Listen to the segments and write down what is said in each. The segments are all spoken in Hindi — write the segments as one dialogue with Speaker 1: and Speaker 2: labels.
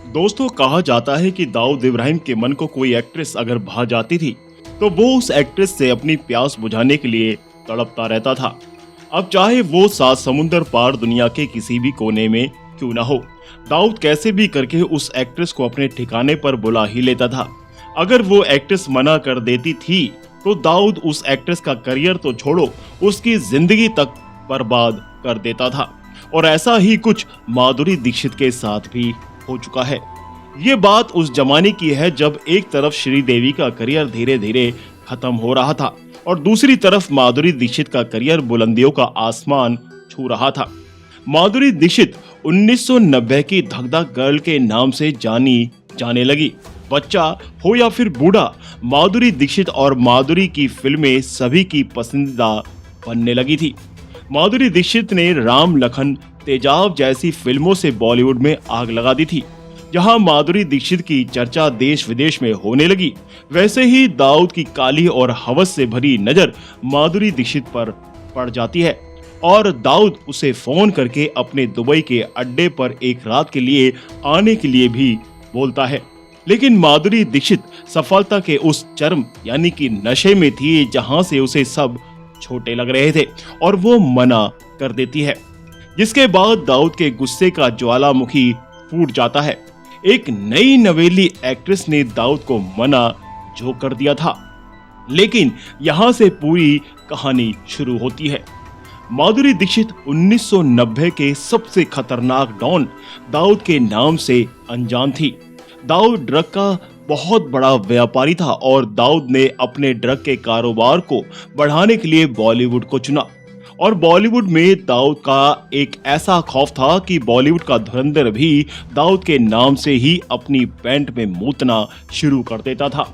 Speaker 1: दोस्तों, कहा जाता है कि दाऊद इब्राहिम के मन को कोई एक्ट्रेस अगर भा जाती थी तो वो उस एक्ट्रेस से अपनी प्यास बुझाने के लिए तड़पता रहता था। अब चाहे वो सात समुंदर पार दुनिया के किसी भी कोने में क्यों ना हो, दाऊद कैसे भी करके उस एक्ट्रेस को अपने ठिकाने पर बुला ही लेता था। अगर वो एक्ट्रेस मना कर देती थी तो दाऊद उस एक्ट्रेस का करियर तो छोड़ो, उसकी जिंदगी तक बर्बाद कर देता था। और ऐसा ही कुछ माधुरी दीक्षित के साथ भी हो चुका है। ये बात उस जमाने की है जब एक तरफ श्रीदेवी का करियर धीरे धीरे खत्म हो रहा था और दूसरी तरफ माधुरी दीक्षित का करियर बुलंदियों का आसमान छू रहा था। माधुरी दीक्षित 1990 की धक धक गर्ल के नाम से जानी जाने लगी। बच्चा हो या फिर बूढ़ा, माधुरी दीक्षित और माधुरी की फिल्में सभी की पसंदीदा बनने लगी थी। माधुरी दीक्षित ने राम लखन तेजाब जैसी फिल्मों से बॉलीवुड में आग लगा दी थी। जहां माधुरी दीक्षित की चर्चा देश विदेश में होने लगी, वैसे ही दाऊद की काली और हवस से भरी नजर माधुरी दीक्षित पर पड़ जाती है और दाऊद उसे फोन करके अपने दुबई के अड्डे पर एक रात के लिए आने के लिए भी बोलता है। लेकिन माधुरी दीक्षित सफलता के उस चरम यानी कि नशे में थी जहां से उसे सब छोटे लग रहे थे और वो मना कर देती है, जिसके बाद दाऊद के गुस्से का ज्वालामुखी फूट जाता है। एक नई नवेली एक्ट्रेस ने दाऊद को मना जो कर दिया था, लेकिन यहाँ से पूरी कहानी शुरू होती है। माधुरी दीक्षित 1990 के सबसे खतरनाक डॉन दाऊद के नाम से अनजान थी। दाऊद ड्रग का बहुत बड़ा व्यापारी था और दाऊद ने अपने ड्रग के कारोबार को बढ़ाने के लिए बॉलीवुड को चुना। और बॉलीवुड में दाऊद का एक ऐसा खौफ था कि बॉलीवुड का धुरंधर भी दाऊद के नाम से ही अपनी पैंट में मूतना शुरू कर देता था।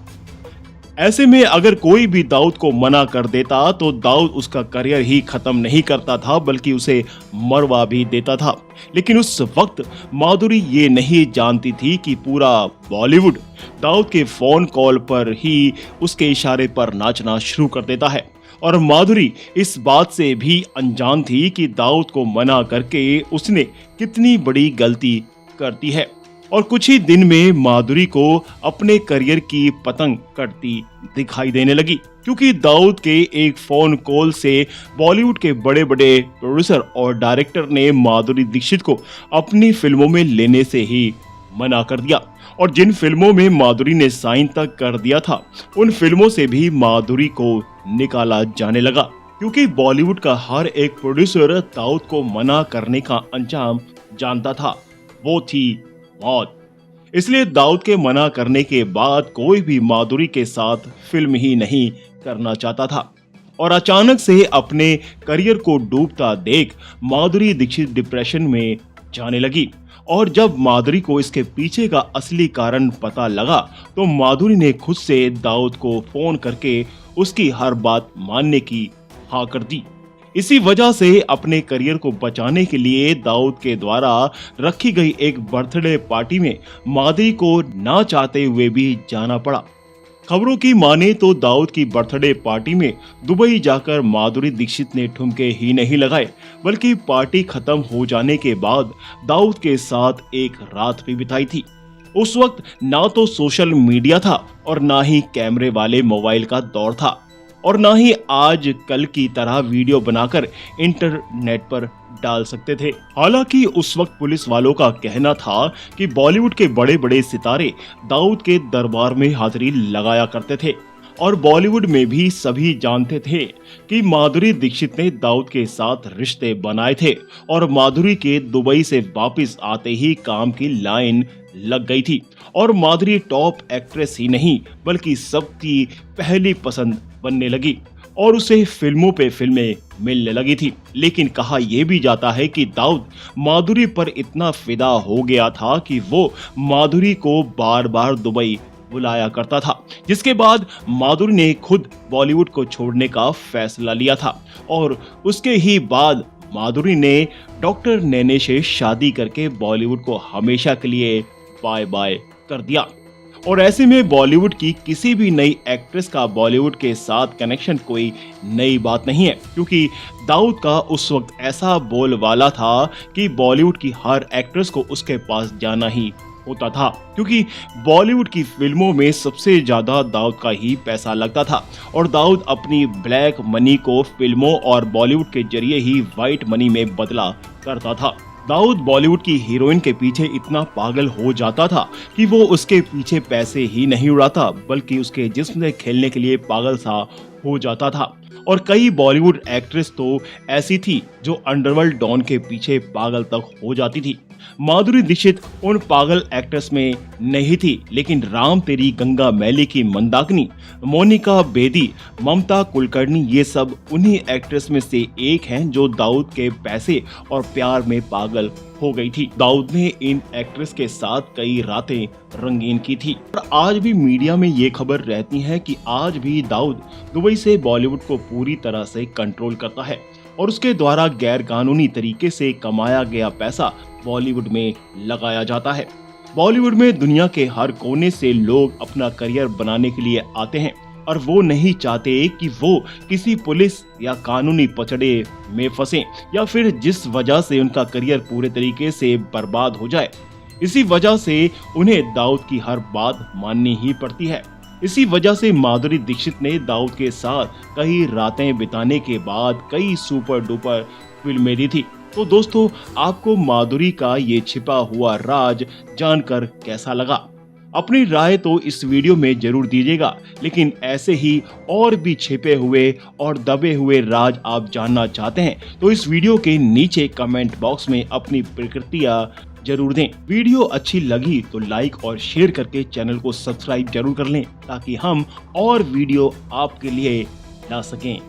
Speaker 1: ऐसे में अगर कोई भी दाऊद को मना कर देता तो दाऊद उसका करियर ही खत्म नहीं करता था बल्कि उसे मरवा भी देता था। लेकिन उस वक्त माधुरी ये नहीं जानती थी कि पूरा बॉलीवुड दाऊद के फोन कॉल पर ही उसके इशारे पर नाचना शुरू कर देता है। और माधुरी इस बात से भी अनजान थी कि दाऊद को मना करके उसने कितनी बड़ी गलती करती है। और कुछ ही दिन में माधुरी को अपने करियर की पतंग कटती दिखाई देने लगी, क्योंकि दाऊद के एक फोन कॉल से बॉलीवुड के बड़े बड़े प्रोड्यूसर और डायरेक्टर ने माधुरी दीक्षित को अपनी फिल्मों में लेने से ही मना कर दिया। और जिन फिल्मों में माधुरी ने साइन तक कर दिया था, उन फिल्मों से भी माधुरी को निकाला जाने लगा, क्योंकि बॉलीवुड का हर एक प्रोड्यूसर दाऊद को मना करने का अंजाम जानता था, वो थी मौत। इसलिए दाऊद के मना करने के बाद कोई भी माधुरी के साथ फिल्म ही नहीं करना चाहता था। और अचानक से अपने करियर को डूबता देख माधुरी दीक्षित डिप्रेशन में जाने लगी। और जब माधुरी को इसके पीछे का असली कारण पता लगा तो माधुरी ने खुद से दाऊद को फोन करके उसकी हर बात मानने की हाँ कर दी। इसी वजह से अपने करियर को बचाने के लिए दाऊद के द्वारा रखी गई एक बर्थडे पार्टी में माधुरी को ना चाहते हुए भी जाना पड़ा। खबरों की माने तो दाऊद की बर्थडे पार्टी में दुबई जाकर माधुरी दीक्षित ने ठुमके ही नहीं लगाए, बल्कि पार्टी खत्म हो जाने के बाद दाऊद के साथ एक रात भी बिताई थी। उस वक्त ना तो सोशल मीडिया था और ना ही कैमरे वाले मोबाइल का दौर था और ना ही आज कल की तरह वीडियो बनाकर इंटरनेट पर डाल सकते थे। हालांकि उस वक्त पुलिस वालों का कहना था कि बॉलीवुड के बड़े बड़े सितारे दाऊद के दरबार में हाजिरी लगाया करते थे और बॉलीवुड में भी सभी जानते थे कि माधुरी दीक्षित ने दाऊद के साथ रिश्ते बनाए थे और माधुरी के दुबई से वापस आते ही काम की लाइन लग गई थी और माधुरी टॉप एक्ट्रेस ही नहीं बल्कि सबकी पहली पसंद बनने लगी और उसे फिल्मों पे फिल्में मिलने लगी थी। लेकिन कहा यह भी जाता है कि दाऊद माधुरी पर इतना फिदा हो गया था कि वो माधुरी को बार बार दुबई बुलाया करता था, जिसके बाद माधुरी ने खुद बॉलीवुड को छोड़ने का फैसला लिया था और उसके ही बाद माधुरी ने डॉक्टर नैने से शादी करके बॉलीवुड को हमेशा के लिए बाय बाय कर दिया। और ऐसे में बॉलीवुड की किसी भी नई एक्ट्रेस का बॉलीवुड के साथ कनेक्शन कोई नई बात नहीं है, क्योंकि दाऊद का उस वक्त ऐसा बोलबाला था कि बॉलीवुड की हर एक्ट्रेस को उसके पास जाना ही होता था, क्योंकि बॉलीवुड की फिल्मों में सबसे ज्यादा दाऊद का ही पैसा लगता था और दाऊद अपनी ब्लैक मनी को फिल्मों और बॉलीवुड के जरिए ही व्हाइट मनी में बदला करता था। दाऊद बॉलीवुड की हीरोइन के पीछे इतना पागल हो जाता था कि वो उसके पीछे पैसे ही नहीं उड़ाता बल्कि उसके जिस्म से खेलने के लिए पागल सा हो जाता था। और कई बॉलीवुड एक्ट्रेस तो ऐसी थी जो अंडरवर्ल्ड डॉन के पीछे पागल तक हो जाती थी। माधुरी दीक्षित उन पागल एक्ट्रेस में नहीं थी, लेकिन राम तेरी गंगा मैली की मंदाकिनी, मोनिका बेदी, ममता कुलकर्णी ये सब उन्हीं एक्ट्रेस में से एक हैं जो दाऊद के पैसे और प्यार में पागल हो गई थी। दाऊद ने इन एक्ट्रेस के साथ कई रातें रंगीन की थी और आज भी मीडिया में ये खबर रहती है कि आज भी दाऊद दुबई से बॉलीवुड को पूरी तरह से कंट्रोल करता है और उसके द्वारा गैर कानूनी तरीके से कमाया गया पैसा बॉलीवुड में लगाया जाता है। बॉलीवुड में दुनिया के हर कोने से लोग अपना करियर बनाने के लिए आते हैं और वो नहीं चाहते कि वो किसी पुलिस या कानूनी पचड़े में फंसे या फिर जिस वजह से उनका करियर पूरे तरीके से बर्बाद हो जाए। इसी वजह से उन्हें दाऊद की हर बात माननी ही पड़ती है। इसी वजह से माधुरी दीक्षित ने दाऊद के साथ कई रातें बिताने के बाद कई सुपर डुपर फिल्में दी थी। तो दोस्तों, आपको माधुरी का ये छिपा हुआ राज जानकर कैसा लगा? अपनी राय तो इस वीडियो में जरूर दीजिएगा, लेकिन ऐसे ही और भी छिपे हुए और दबे हुए राज आप जानना चाहते हैं तो इस वीडियो के नीचे कमेंट बॉक्स में अपनी प्रतिक्रिया जरूर दें। वीडियो अच्छी लगी तो लाइक और शेयर करके चैनल को सब्सक्राइब जरूर कर लें ताकि हम और वीडियो आपके लिए ला सकें।